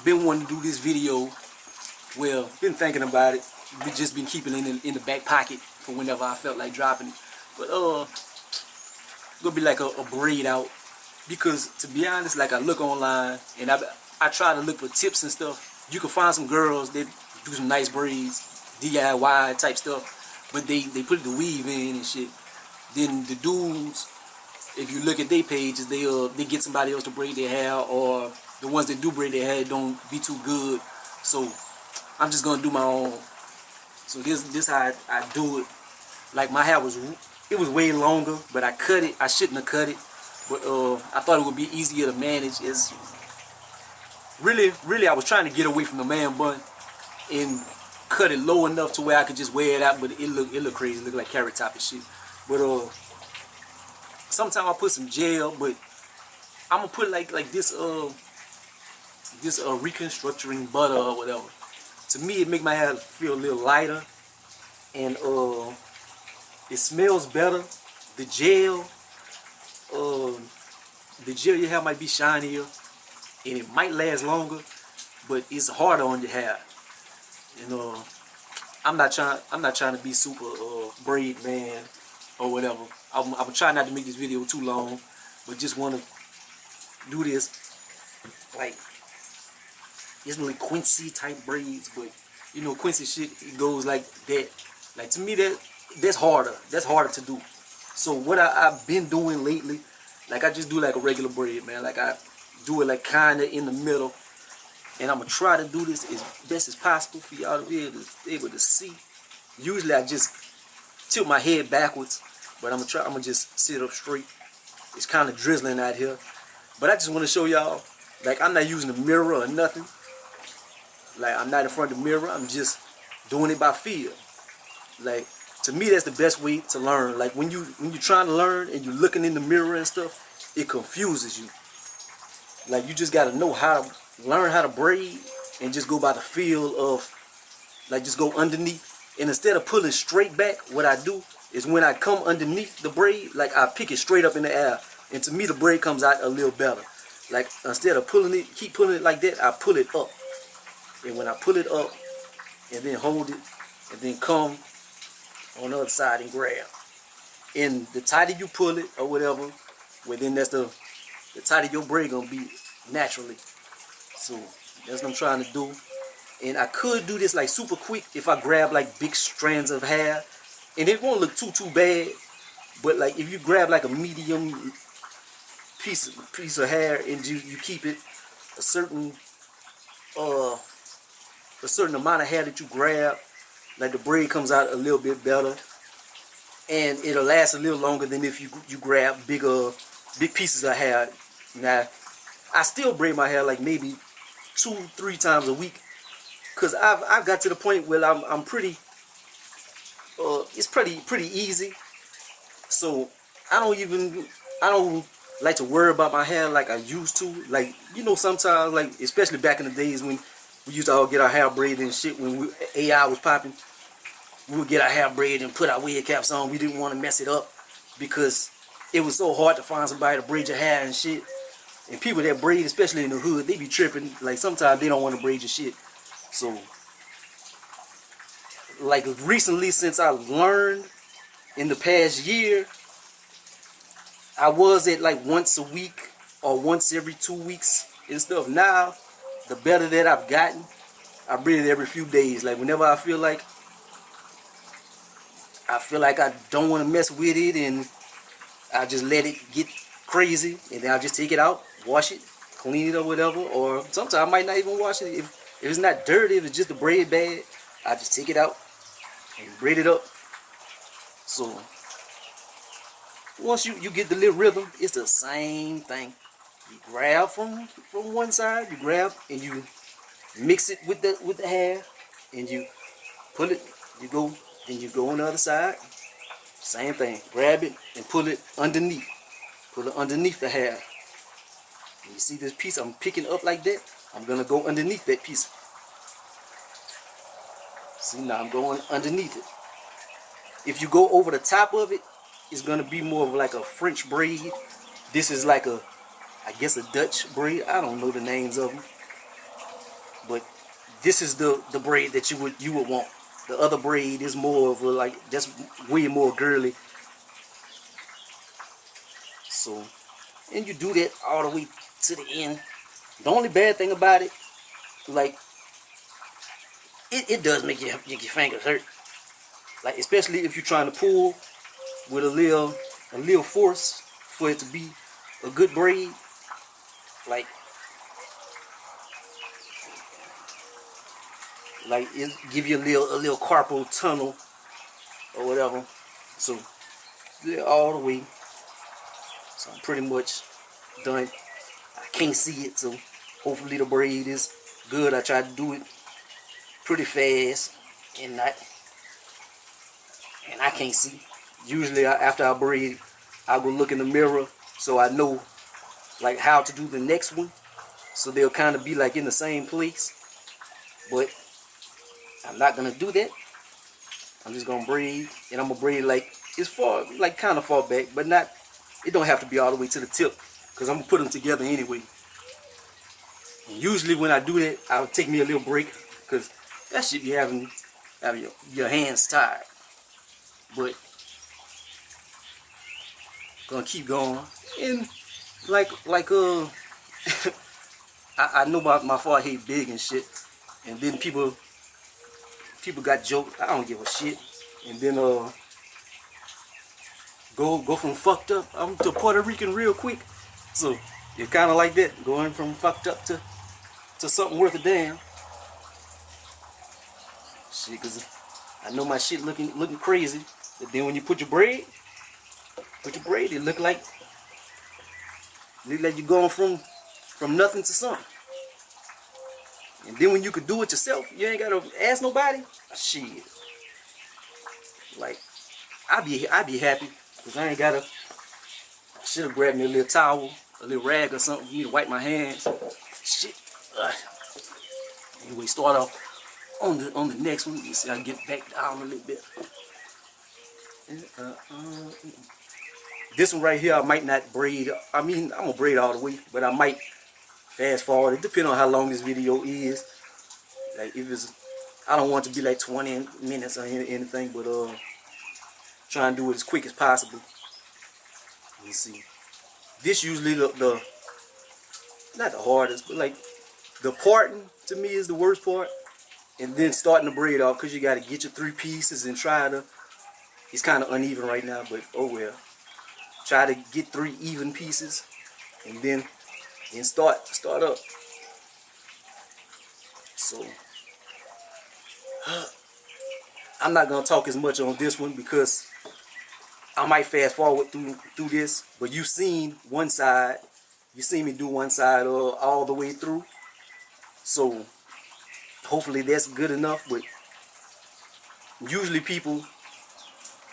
been wanting to do this video. Well, been thinking about it. Just been keeping it in the back pocket for whenever I felt like dropping it. But gonna be like a braid out, because to be honest, like I look online and I try to look for tips and stuff. You can find some girls that do some nice braids, DIY type stuff, but they put the weave in and shit. Then the dudes, if you look at their pages, they get somebody else to braid their hair, or the ones that do braid their hair don't be too good. So I'm just gonna do my own. So this how I do it. Like my hair was way longer, but I cut it. I shouldn't have cut it, but I thought it would be easier to manage. It's really I was trying to get away from the man bun and cut it low enough to where I could just wear it out, but it look crazy. It look like carrot top and shit. But sometimes I put some gel, but I'm gonna put like this reconstructing butter or whatever. To me, it make my hair feel a little lighter, and it smells better. The gel your hair might be shinier, and it might last longer, but it's harder on your hair. And I'm not trying to be super braid man or whatever. I'm trying not to make this video too long, but just want to do this like it's really Quincy type braids. But you know, Quincy shit, it goes like that. Like to me, that's harder. That's harder to do. So what I've been doing lately, like I just do like a regular braid, man. Like I do it like kinda in the middle, and I'm gonna try to do this as best as possible for y'all to be able to see. Usually I just tilt my head backwards, but I'm gonna just sit up straight. It's kind of drizzling out here, but I just want to show y'all, like I'm not using a mirror or nothing. Like I'm not in front of the mirror. I'm just doing it by feel. Like to me, that's the best way to learn. Like when you're trying to learn and you're looking in the mirror and stuff, it confuses you. Like you just gotta know how to learn how to braid and just go by the feel of, like just go underneath. And instead of pulling straight back, what I do is when I come underneath the braid, like I pick it straight up in the air. And to me, the braid comes out a little better. Like instead of pulling it, keep pulling it like that, I pull it up. And when I pull it up and then hold it and then come on the other side and grab. And the tighter you pull it or whatever, well then that's the tighter your braid gonna be naturally. So that's what I'm trying to do. And I could do this like super quick if I grab like big strands of hair, and it won't look too bad. But like if you grab like a medium piece of hair and you keep it a certain amount of hair that you grab, like the braid comes out a little bit better, and it'll last a little longer than if you grab big pieces of hair. Now I still braid my hair like maybe 2-3 times a week, cause I've got to the point where I'm pretty it's pretty easy. So I don't like to worry about my hair like I used to. Like, you know, sometimes, like especially back in the days when we used to all get our hair braided and shit, when AI was popping, we would get our hair braided and put our wig caps on. We didn't want to mess it up because it was so hard to find somebody to braid your hair and shit. And people that braid, especially in the hood, they be tripping. Like sometimes they don't want to braid your shit. So like recently, since I learned in the past year, I was at like once a week or once every 2 weeks and stuff. Now, the better that I've gotten, I braid it every few days. Like whenever I feel like I don't want to mess with it, and I just let it get crazy, and then I just take it out, wash it, clean it or whatever. Or sometimes I might not even wash it. If it's not dirty, if it's just a braid bag, I just take it out and braid it up. So once you get the little rhythm, it's the same thing. You grab from one side, you grab and you mix it with the hair, and you pull it, you go, then you go on the other side, same thing. Grab it and pull it underneath. Pull it underneath the hair. And you see this piece I'm picking up like that? I'm gonna go underneath that piece. See, now I'm going underneath it. If you go over the top of it, it's gonna be more of like a French braid. This is like I guess a Dutch braid. I don't know the names of them. But this is the braid that you would want. The other braid is more of a, like, just way more girly. So, and you do that all the way to the end. The only bad thing about it, like, it does make your fingers hurt. Like, especially if you're trying to pull with a little force for it to be a good braid. Like it give you a little carpal tunnel or whatever. So yeah, all the way. So I'm pretty much done. I can't see it, so hopefully the braid is good. I tried to do it pretty fast and I can't see. Usually after I braid, I go look in the mirror so I know like how to do the next one. So they'll kind of be like in the same place. But I'm not gonna do that. I'm just gonna braid, and I'm gonna braid like it's far, like kind of far back, but not. It don't have to be all the way to the tip, cause I'm gonna put them together anyway. And usually when I do that, I'll take me a little break, cause that shit be having your hands tired. But gonna keep going, and I know my forehead big and shit, and then people got joked. I don't give a shit, and then go from fucked up to Puerto Rican real quick. So you're kind of like that, going from fucked up to something worth a damn. Shit, cause I know my shit looking crazy, but then when you put your braid, it look like you're going from nothing to something. And then when you could do it yourself, you ain't gotta ask nobody. Shit, like I be happy, cause I ain't gotta. I should have grabbed me a little towel, a little rag or something for me to wipe my hands. Shit. Anyway, start off on the next one. You see, I get back down a little bit. This one right here, I might not braid. I mean, I'm gonna braid all the way, but I might fast forward. It depends on how long this video is. Like if it's, I don't want it to be like 20 minutes or anything, but try and do it as quick as possible. Let's see. This usually the not the hardest, but like the parting to me is the worst part. And then starting to braid off, because you got to get your 3 pieces and try to. It's kind of uneven right now, but oh well. Try to get 3 even pieces, and then start up. So I'm not gonna talk as much on this one because I might fast forward through this. But you seen one side, you seen me do one side all the way through. So hopefully that's good enough. But usually people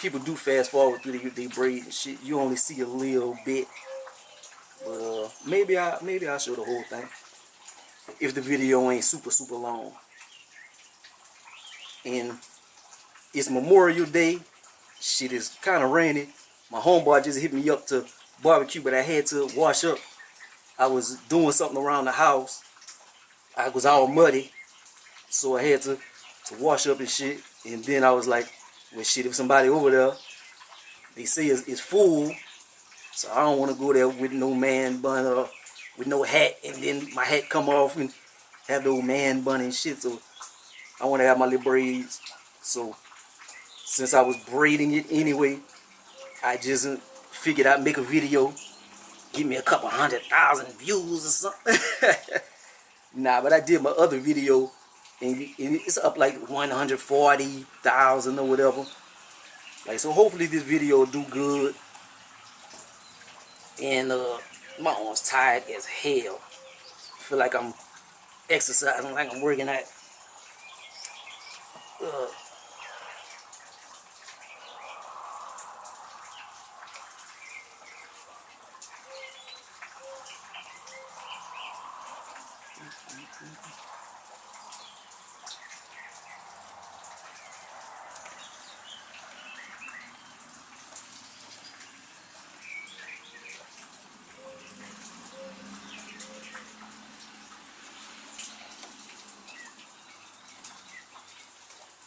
do fast forward through they braid and shit. You only see a little bit. But maybe I'll show the whole thing if the video ain't super long. And it's Memorial Day. Shit is kind of rainy. My homeboy just hit me up to barbecue, but I had to wash up. I was doing something around the house. I was all muddy, so I had to wash up and shit. And then I was like, well, shit, if somebody over there, they say it's full, so I don't want to go there with no man bun or with no hat, and then my hat come off and have the old man bun and shit. So I want to have my little braids. So since I was braiding it anyway, I just figured I'd make a video, give me a couple 100,000 views or something. Nah, but I did my other video, and it's up like 140,000 or whatever. Like, so hopefully this video will do good. And my arm's tired as hell. I feel like I'm exercising, like I'm working out.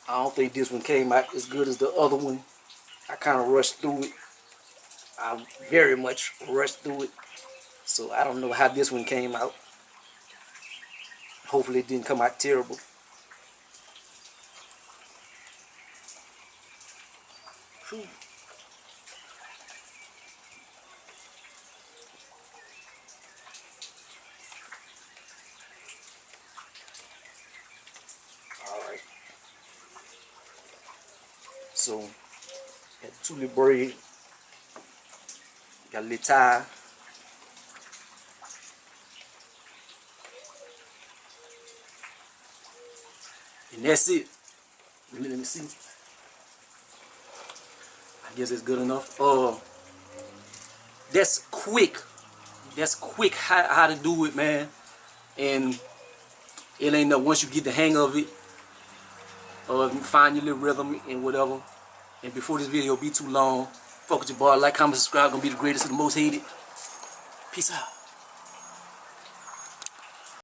I don't think this one came out as good as the other one. I kind of rushed through it. I very much rushed through it. So I don't know how this one came out. Hopefully it didn't come out terrible. Whew. Alright. So, got the tulip braid. Got a little tie. And that's it. Let me see. I guess it's good enough. That's quick. That's quick how to do it, man. And it ain't no, once you get the hang of it, find your little rhythm and whatever. And before this video be too long, fuck with your boy, like, comment, subscribe. Gonna be the greatest and the most hated. Peace out.